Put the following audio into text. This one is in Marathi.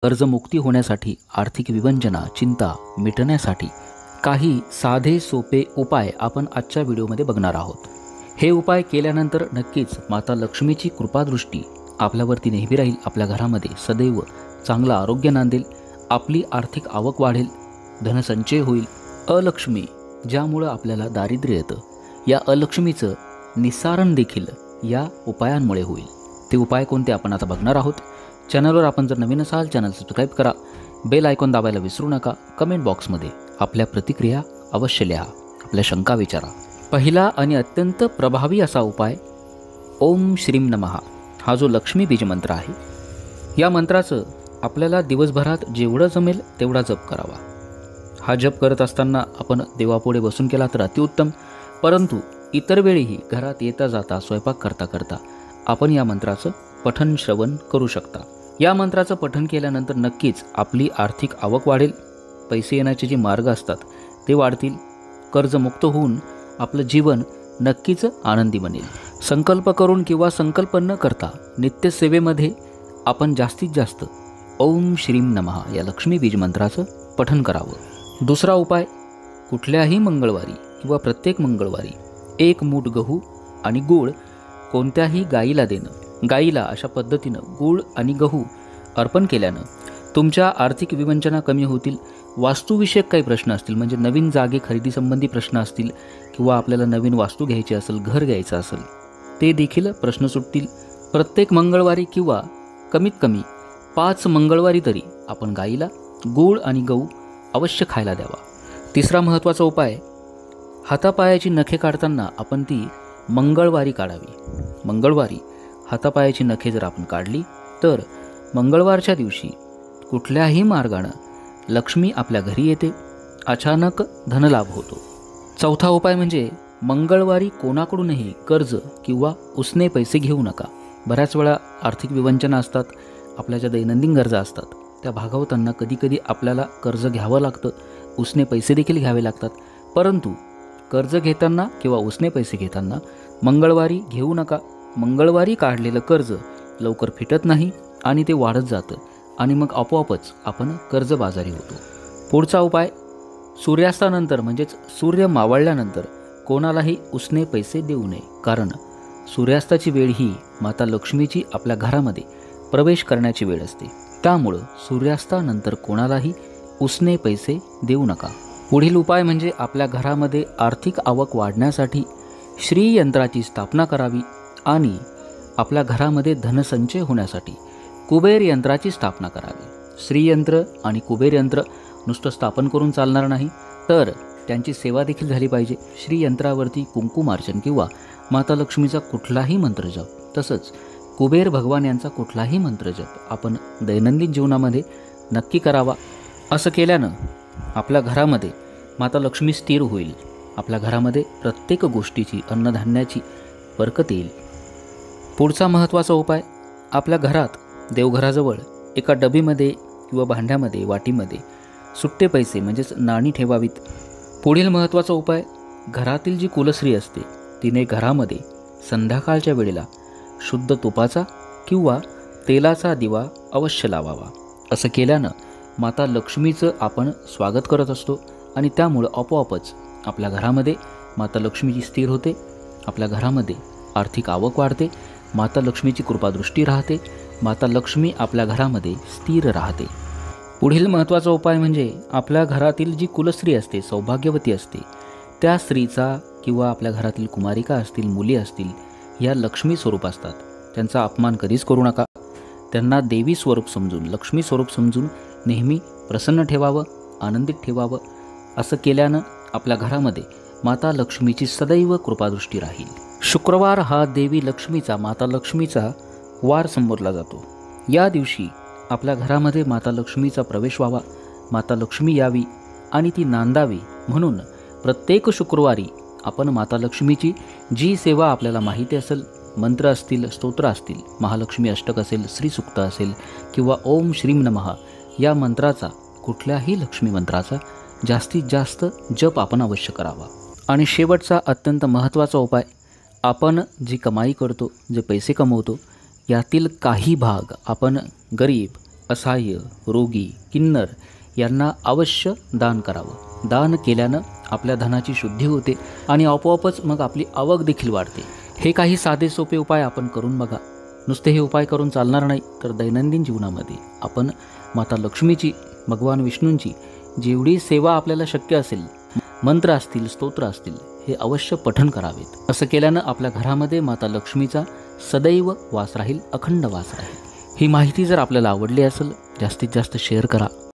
कर्जमुक्ती होण्यासाठी, आर्थिक विवंचना, चिंता मिटण्यासाठी काही साधे सोपे उपाय आपण आजच्या व्हिडिओमध्ये बघणार आहोत। हे उपाय केल्यानंतर नक्कीच माता लक्ष्मीची कृपादृष्टी आपल्यावरती नेहमी राहील, आपल्या घरामध्ये सदैव चांगलं आरोग्य नांदेल, आपली आर्थिक आवक वाढेल, धनसंचय होईल। अलक्ष्मी ज्यामुळं आपल्याला दारिद्र्य येतं, या अलक्ष्मीचं निसारण देखील या उपायांमुळे होईल। ते उपाय कोणते आपण आता बघणार आहोत। चॅनलवर आपण जर नवीन असाल चॅनल सबस्क्राईब करा, बेल आयकॉन दाबायला विसरू नका। कमेंट बॉक्समध्ये आपल्या प्रतिक्रिया अवश्य लिहा, आपल्या शंका विचारा। पहिला आणि अत्यंत प्रभावी असा उपाय ओम श्रीम नमः हा जो लक्ष्मी बीज मंत्र आहे, या मंत्राचं आपल्याला दिवसभरात जेवढं जमेल तेवढा जप करावा। हा जप करत असताना आपण देवापुढे बसून केला तर अतिउत्तम, परंतु इतर वेळीही घरात येता जाता स्वयंपाक करता करता आपण या मंत्राचं पठण श्रवण करू शकता। या मंत्राचं पठण केल्यानंतर नक्कीच आपली आर्थिक आवक वाढेल, पैसे येण्याचे जे मार्ग असतात ते वाढतील, कर्जमुक्त होऊन आपलं जीवन नक्कीच आनंदी बनेल। संकल्प करून किंवा संकल्प न करता नित्यसेवेमध्ये आपण जास्तीत जास्त ओम श्रीम नमः या लक्ष्मी बीज मंत्राचं पठण करावं। दुसरा उपाय, कुठल्याही मंगळवारी किंवा प्रत्येक मंगळवारी 1 मूठ गहू आणि गूळ कोणत्याही गाईला देणं। गाईला अशा पद्धतीनं गूळ आणि गहू अर्पण केल्यानं तुमच्या आर्थिक विवंचना कमी होतील। वास्तुविषयक काही प्रश्न असतील, म्हणजे नवीन जागे खरेदी संबंधी प्रश्न असतील किंवा आपल्याला नवीन वास्तू घ्यायची असेल, घर घ्यायचं असेल, ते देखील प्रश्न सुटतील। प्रत्येक मंगळवारी किंवा कमीत कमी 5 मंगळवारी तरी आपण गाईला गूळ आणि गहू अवश्य खायला द्यावा। तिसरा महत्त्वाचा उपाय, हातापायाची नखे काढताना आपण ती मंगळवारी काढावी। मंगळवारी हातापायाची नखे जर आपण काढली तर मंगळवारच्या दिवशी कुठल्याही मार्गानं लक्ष्मी आपल्या घरी येते, अचानक धनलाभ होतो। चौथा उपाय म्हणजे मंगळवारी कोणाकडूनही कर्ज किंवा उसने पैसे घेऊ नका। बऱ्याच वेळा आर्थिक विवंचना असतात, आपल्या ज्या दैनंदिन गरजा असतात त्या भागवताना कधीकधी आपल्याला कर्ज घ्यावं लागतं, उसने पैसे देखील घ्यावे लागतात, परंतु कर्ज घेताना किंवा उसने पैसे घेताना मंगळवारी घेऊ नका। मंगळवारी काढलेलं कर्ज लवकर फिटत नाही आणि ते वाढत जातं आणि मग आपोआपच आपण कर्जबाजारी होतो। पुढचा उपाय, सूर्यास्तानंतर म्हणजेच सूर्य मावळल्यानंतर कोणालाही उसने पैसे देऊ नये, कारण सूर्यास्ताची वेळ ही माता लक्ष्मीची आपल्या घरामध्ये प्रवेश करण्याची वेळ असते, त्यामुळं सूर्यास्तानंतर कोणालाही उसने पैसे देऊ नका। पुढील उपाय म्हणजे आपल्या घरामध्ये आर्थिक आवक वाढण्यासाठी श्रीयंत्राची स्थापना करावी आणि आपल्या घरामध्ये धनसंचय होण्यासाठी कुबेर यंत्राची स्थापना करावी। श्रीयंत्र आणि कुबेर यंत्र नुसतं स्थापन करून चालणार नाही, तर त्यांची सेवा देखील झाली पाहिजे। श्रीयंत्रावरती कुंकुमार्चन किंवा माता लक्ष्मीचा कुठलाही मंत्रजप, तसंच कुबेर भगवान यांचा कुठलाही मंत्रजप आपण दैनंदिन जीवनामध्ये नक्की करावा। असं केल्यानं आपल्या घरामध्ये माता लक्ष्मी स्थिर होईल, आपल्या घरामध्ये प्रत्येक गोष्टीची अन्नधान्याची बरकत येईल। पुढचा महत्त्वाचा उपाय, आपल्या घरात देवघराजवळ एका डबीमध्ये किंवा भांड्यामध्ये, वाटीमध्ये सुट्टे पैसे म्हणजेच नाणी ठेवावीत। पुढील महत्त्वाचा उपाय, घरातील जी कुलस्त्री असते तिने घरामध्ये संध्याकाळच्या वेळेला शुद्ध तुपाचा किंवा तेलाचा दिवा अवश्य लावावा। असं केल्यानं माता लक्ष्मीचं आपण स्वागत करत असतो आणि त्यामुळं आपोआपच आपल्या घरामध्ये माता लक्ष्मीची स्थिर होते, आपल्या घरामध्ये आर्थिक आवक वाढते, माता लक्ष्मीची कृपादृष्टी राहते, माता लक्ष्मी आपल्या घरामध्ये स्थिर राहते। पुढील महत्त्वाचा उपाय म्हणजे आपल्या घरातील जी कुलस्त्री असते, सौभाग्यवती असते, त्या स्त्रीचा किंवा आपल्या घरातील कुमारिका असतील, मुली असतील, या लक्ष्मी स्वरूप असतात, त्यांचा अपमान कधीच करू नका। त्यांना देवी स्वरूप समजून, लक्ष्मी स्वरूप समजून नेहमी प्रसन्न ठेवावं, आनंदित ठेवावं। असं केल्यानं आपल्या घरामध्ये माता लक्ष्मीची सदैव कृपादृष्टी राहील। शुक्रवार हा देवी लक्ष्मीचा, माता लक्ष्मीचा वार संबोधला जातो। या दिवशी आपल्या घरामध्ये माता लक्ष्मीचा प्रवेश व्हावा, माता लक्ष्मी यावी आणि ती नांदावी, म्हणून प्रत्येक शुक्रवारी आपण माता लक्ष्मीची जी सेवा आपल्याला माहिती असेल, मंत्र असतील, स्तोत्र असतील, महालक्ष्मी अष्टक असेल, श्रीसुक्त असेल किंवा ओम श्रीम नमः या मंत्राचा, कुठल्याही लक्ष्मी मंत्राचा जास्तीत जास्त जप आपण अवश्य करावा। आणि शेवटचा अत्यंत महत्त्वाचा उपाय, आपण जी कमाई करतो, जे पैसे कमवतो, यातील काही भाग आपण गरीब असहाय्य, रोगी, किन्नर यांना अवश्य दान करावं. दान केल्यानं आपल्या धनाची शुद्धी होते आणि आपोआपच मग आपली आवक देखील वाढते. हे काही साधे सोपे उपाय आपण करून बघा. नुसते हे उपाय करून चालणार नाही, तर दैनंदिन जीवनामध्ये आपण माता लक्ष्मीची, भगवान विष्णूंची जेवढी सेवा आपल्याला शक्य असेल, मंत्र असतील, स्तोत्र असतील, हे अवश्य पठण करावेत. असं केल्यानं आपल्या घरामध्ये माता लक्ष्मीचा सदैव वास राहील, अखंड वास राहील. ही माहिती जर आपल्याला आवडली असेल, जास्तीत जास्त शेअर करा.